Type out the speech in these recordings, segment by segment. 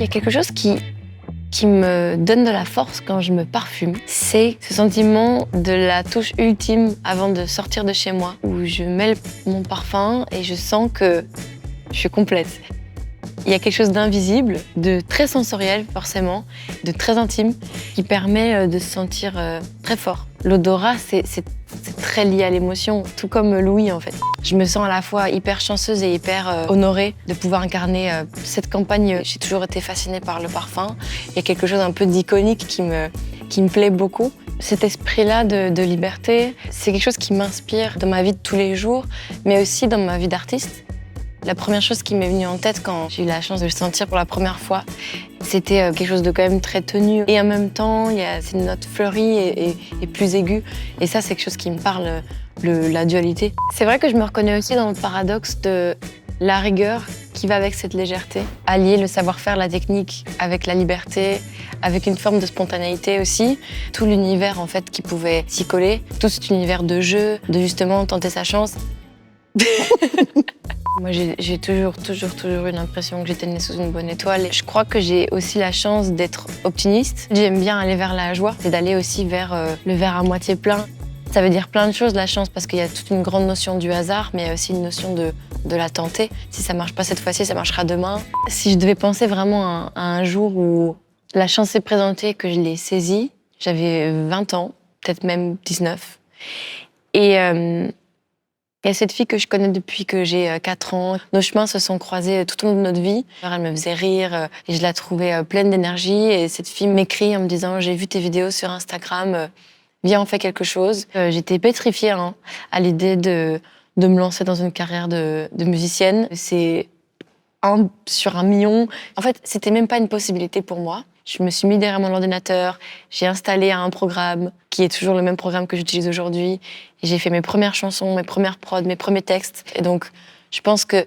Il y a quelque chose qui me donne de la force quand je me parfume. C'est ce sentiment de la touche ultime avant de sortir de chez moi, où je mets mon parfum et je sens que je suis complète. Il y a quelque chose d'invisible, de très sensoriel forcément, de très intime, qui permet de se sentir très fort. L'odorat, c'est très lié à l'émotion, tout comme Louis en fait. Je me sens à la fois hyper chanceuse et hyper honorée de pouvoir incarner cette campagne. J'ai toujours été fascinée par le parfum. Il y a quelque chose un peu d'iconique qui me plaît beaucoup. Cet esprit-là de liberté, c'est quelque chose qui m'inspire dans ma vie de tous les jours, mais aussi dans ma vie d'artiste. La première chose qui m'est venue en tête quand j'ai eu la chance de le sentir pour la première fois, c'était quelque chose de quand même très tenu. Et en même temps, il y a cette note fleurie et plus aiguë. Et ça, c'est quelque chose qui me parle, la dualité. C'est vrai que je me reconnais aussi dans le paradoxe de la rigueur qui va avec cette légèreté. Allier le savoir-faire, la technique avec la liberté, avec une forme de spontanéité aussi. Tout l'univers en fait qui pouvait s'y coller. Tout cet univers de jeu, de justement tenter sa chance. Moi, j'ai toujours eu l'impression que j'étais née sous une bonne étoile. Je crois que j'ai aussi la chance d'être optimiste. J'aime bien aller vers la joie et d'aller aussi vers le verre à moitié plein. Ça veut dire plein de choses, la chance, parce qu'il y a toute une grande notion du hasard, mais il y a aussi une notion de la tenter. Si ça marche pas cette fois-ci, ça marchera demain. Si je devais penser vraiment à un jour où la chance s'est présentée, que je l'ai saisie, j'avais 20 ans, peut-être même 19. Et il y a cette fille que je connais depuis que j'ai 4 ans. Nos chemins se sont croisés tout au long de notre vie. Elle me faisait rire et je la trouvais pleine d'énergie. Et cette fille m'écrit en me disant « J'ai vu tes vidéos sur Instagram, viens, on fait quelque chose ». J'étais pétrifiée à l'idée de me lancer dans une carrière de musicienne. C'est 1 sur 1 million. En fait, c'était même pas une possibilité pour moi. Je me suis mis derrière mon ordinateur, j'ai installé un programme qui est toujours le même programme que j'utilise aujourd'hui. Et j'ai fait mes premières chansons, mes premières prods, mes premiers textes. Et donc, je pense qu'il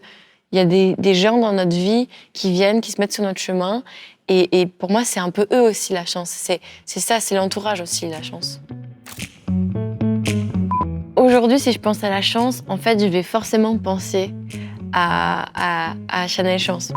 y a des gens dans notre vie qui viennent, qui se mettent sur notre chemin. Et pour moi, c'est un peu eux aussi la chance. C'est ça, c'est l'entourage aussi, la chance. Aujourd'hui, si je pense à la chance, en fait, je vais forcément penser à Chanel Chance.